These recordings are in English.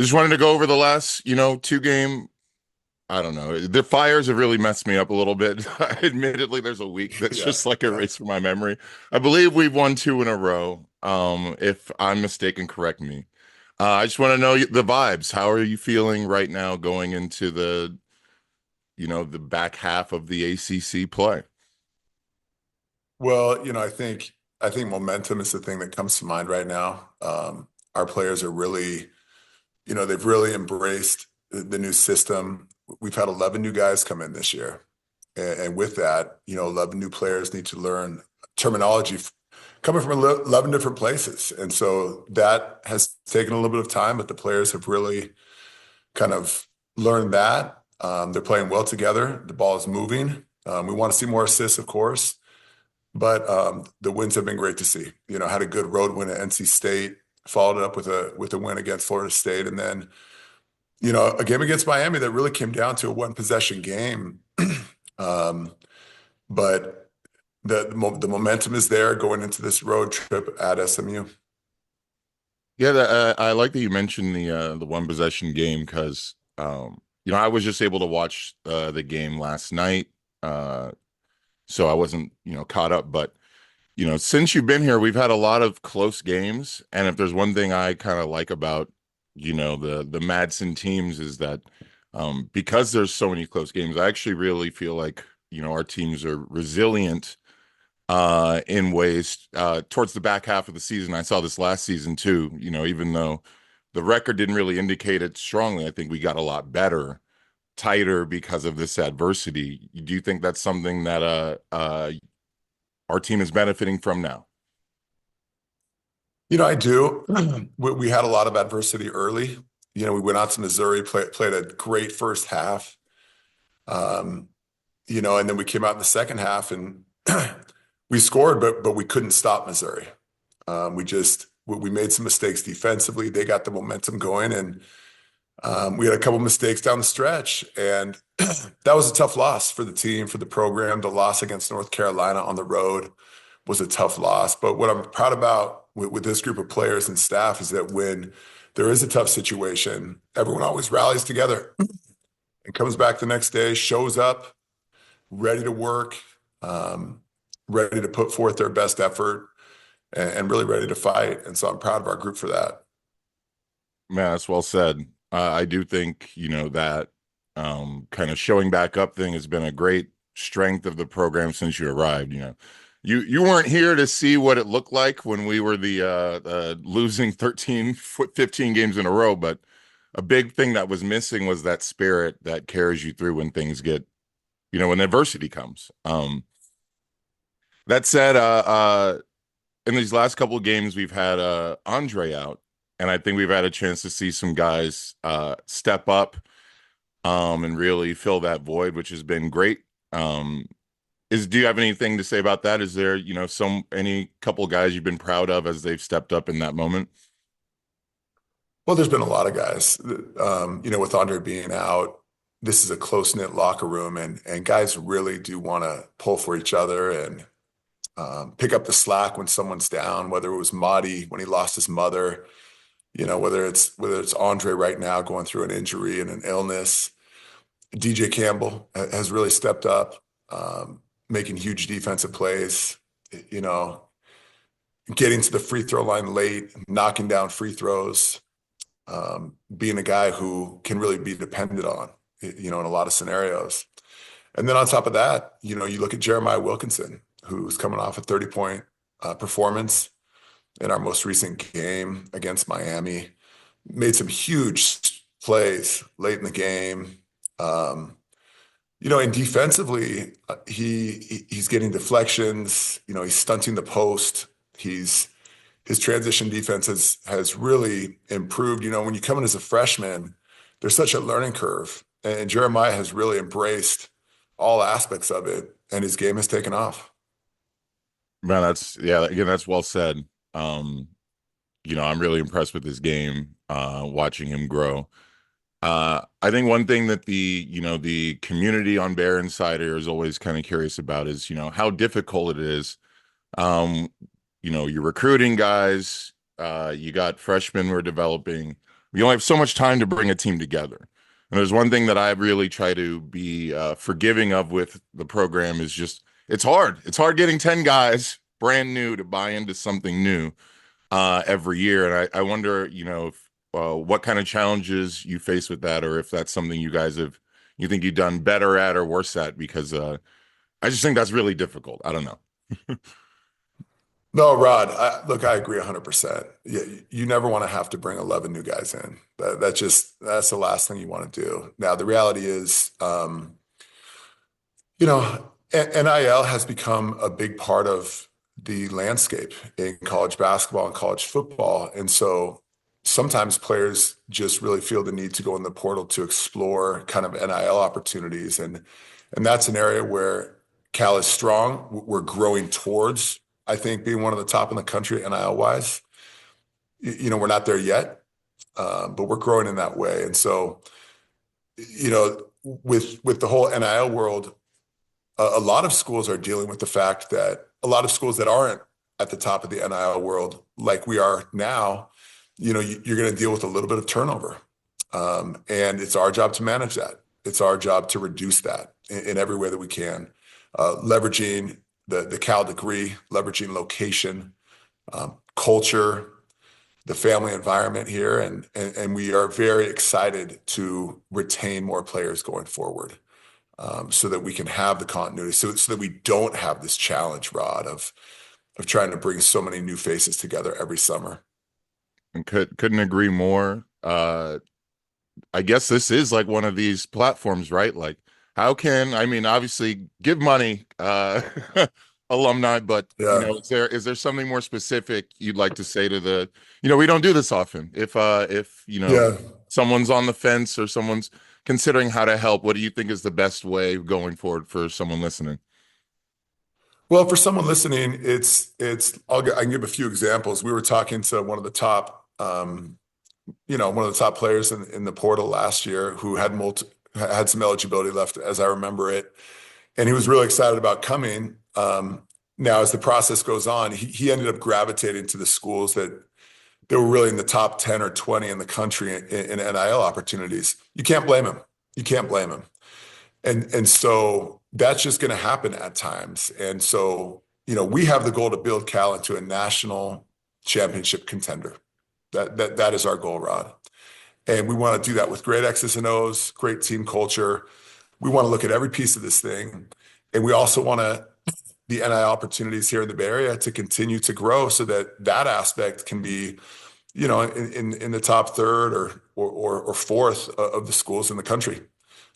Just wanted to go over the last, two game. I don't know. The fires have really messed me up a little bit. Admittedly, there's a week that's Yeah, just like yeah. erased from my memory. I believe we've won two in a row. If I'm mistaken, correct me. I just want to know the vibes. How are you feeling right now going into the back half of the ACC play? Well, I think momentum is the thing that comes to mind right now. Our players are really, they've really embraced the new system. We've had 11 new guys come in this year. And with that, 11 new players need to learn terminology coming from 11 different places. And so that has taken a little bit of time, but the players have really kind of learned that. They're playing well together. The ball is moving. We want to see more assists, of course, but the wins have been great to see. Had a good road win at NC State, followed it up with a win against Florida State, and then a game against Miami that really came down to a one possession game. Um, but the momentum is there going into this road trip at SMU. Yeah, I like that you mentioned the one possession game because I was just able to watch the game last night, so I wasn't caught up. But since you've been here, we've had a lot of close games, and if there's one thing I kind of like about the Madsen teams is that because there's so many close games, I actually really feel like our teams are resilient in ways towards the back half of the season. I saw this last season too. Even though the record didn't really indicate it strongly, I think we got a lot better, tighter because of this adversity. Do you think that's something that our team is benefiting from now? I do. We had a lot of adversity early. We went out to Missouri, played a great first half. Um, and then we came out in the second half and we scored, but we couldn't stop Missouri. We made some mistakes defensively. They got the momentum going, and we had a couple mistakes down the stretch, and that was a tough loss for the team, for the program. The loss against North Carolina on the road was a tough loss. But what I'm proud about with this group of players and staff is that when there is a tough situation, everyone always rallies together and comes back the next day, shows up, ready to work, um, ready to put forth their best effort, and really ready to fight. And so I'm proud of our group for that. Man, that's well said. I do think, that kind of showing back up thing has been a great strength of the program since you arrived. You weren't here to see what it looked like when we were the losing 13, 15 games in a row, but a big thing that was missing was that spirit that carries you through when things get, when adversity comes. That said, in these last couple of games, we've had Andre out, and I think we've had a chance to see some guys step up and really fill that void, which has been great. Do you have anything to say about that? Is there, any couple guys you've been proud of as they've stepped up in that moment? Well, there's been a lot of guys, with Andre being out, this is a close-knit locker room, and guys really do want to pull for each other and pick up the slack when someone's down, whether it was Marty when he lost his mother, whether it's Andre right now going through an injury and an illness. DJ Campbell has really stepped up, making huge defensive plays, you know, getting to the free throw line late, knocking down free throws, being a guy who can really be depended on, in a lot of scenarios. And then on top of that, you look at Jeremiah Wilkinson, who's coming off a 30-point performance in our most recent game against Miami, made some huge plays late in the game. And defensively, he's getting deflections. He's stunting the post. His transition defense has really improved. When you come in as a freshman, there's such a learning curve, and Jeremiah has really embraced all aspects of it, and his game has taken off. Man, again, that's well said. Um, I'm really impressed with his game, watching him grow. I think one thing that the community on Bear Insider is always kind of curious about is, how difficult it is. You're recruiting guys, you got freshmen we're developing. we only have so much time to bring a team together. And there's one thing that I really try to be forgiving of with the program is just it's hard. It's hard getting 10 guys brand new to buy into something new every year. And I wonder, if, what kind of challenges you face with that, or if that's something you think you've done better at or worse at, because I just think that's really difficult. I don't know. No, Rod, look, I agree 100%. You never want to have to bring 11 new guys in. That's the last thing you want to do. Now, the reality is, NIL has become a big part of the landscape in college basketball and college football. And so sometimes players just really feel the need to go in the portal to explore kind of NIL opportunities. And that's an area where Cal is strong. We're growing towards, I think, being one of the top in the country NIL wise. We're not there yet, but we're growing in that way. And so, with the whole NIL world, a lot of schools are dealing with the fact that a lot of schools that aren't at the top of the NIL world, like we are now, you're going to deal with a little bit of turnover. And it's our job to manage that. It's our job to reduce that in every way that we can, leveraging the Cal degree, leveraging location, culture, the family environment here. And we are very excited to retain more players going forward, so that we can have the continuity, so that we don't have this challenge, Rod, of trying to bring so many new faces together every summer. And couldn't agree more. I guess this is like one of these platforms, right? Like, how can I mean, obviously, give money, alumni, but Yeah, is there something more specific you'd like to say to the, we don't do this often. If yeah. someone's on the fence or someone's considering how to help, what do you think is the best way going forward for someone listening? Well, for someone listening, I can give a few examples. We were talking to one of the top, one of the top players in the portal last year who had some eligibility left, as I remember it, and he was really excited about coming. Now, as the process goes on, he ended up gravitating to the schools that were really in the top 10 or 20 in the country in NIL opportunities. You can't blame him. You can't blame him. And so that's just going to happen at times. And so, we have the goal to build Cal into a national championship contender. That is our goal, Rod. And we want to do that with great X's and O's, great team culture. We want to look at every piece of this thing. And we also want the NIL opportunities here in the Bay Area to continue to grow so that aspect can be, in the top third or fourth of the schools in the country.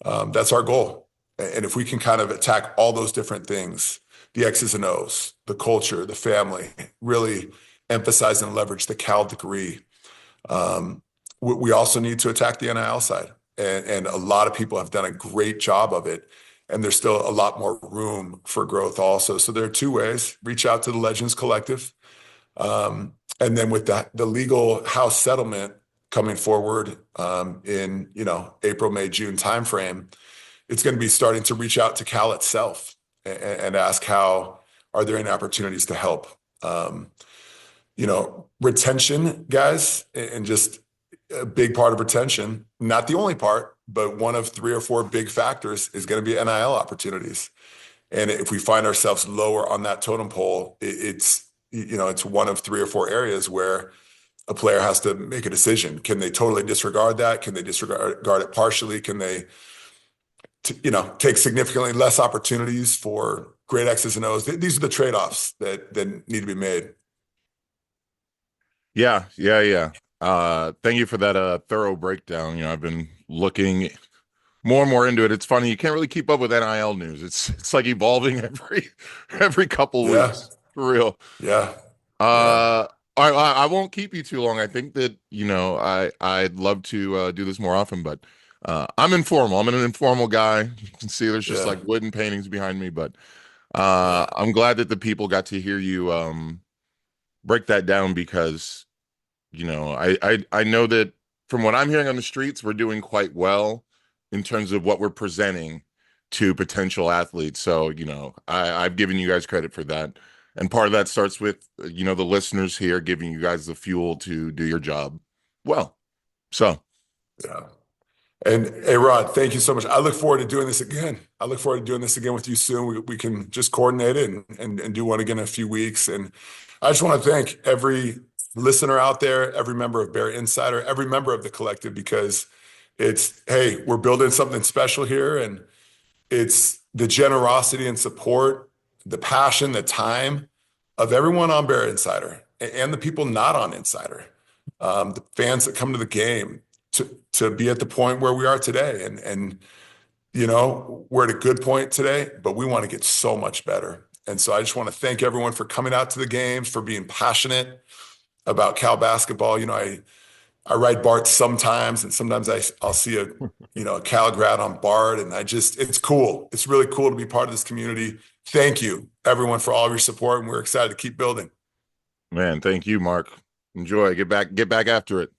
That's our goal. And if we can kind of attack all those different things, the X's and O's, the culture, the family, really emphasize and leverage the Cal degree. We also need to attack the NIL side. And a lot of people have done a great job of it. And there's still a lot more room for growth also. So there are two ways. Reach out to the Legends Collective. And then with the legal house settlement coming forward, in April, May, June timeframe, it's going to be starting to reach out to Cal itself and ask how are there any opportunities to help. Retention, guys, and just a big part of retention, not the only part, but one of three or four big factors is going to be NIL opportunities. And if we find ourselves lower on that totem pole, it's one of three or four areas where a player has to make a decision. Can they totally disregard that? Can they disregard it partially? Can they, take significantly less opportunities for great X's and O's? These are the trade-offs that need to be made. Yeah, yeah, yeah. Thank you for that thorough breakdown. I've been looking more and more into it. It's funny, you can't really keep up with NIL news. It's like evolving every couple Yeah, weeks, for real. yeah, yeah, Uh, I won't keep you too long. I think that I'd love to do this more often, but I'm informal. I'm an informal guy. You can see there's just yeah, like wooden paintings behind me, but yeah. I'm glad that the people got to hear you break that down because I know that from what I'm hearing on the streets, we're doing quite well in terms of what we're presenting to potential athletes. So, I've given you guys credit for that. And part of that starts with, the listeners here giving you guys the fuel to do your job well. So, Yeah. And hey, Rod, thank you so much. I look forward to doing this again. I look forward to doing this again with you soon. We can just coordinate it and do one again in a few weeks. And I just want to thank every listener out there, every member of Bear Insider, every member of the collective, because it's, hey, we're building something special here. And it's the generosity and support, the passion, the time of everyone on Bear Insider and the people not on Insider, the fans that come to the game to be at the point where we are today. And we're at a good point today, but we want to get so much better. And so I just want to thank everyone for coming out to the games, for being passionate about Cal basketball. I ride BART sometimes, and sometimes I'll see a Cal grad on BART, and it's cool. It's really cool to be part of this community. Thank you, everyone, for all of your support, and we're excited to keep building. man, thank you, Mark. Enjoy. Get back after it.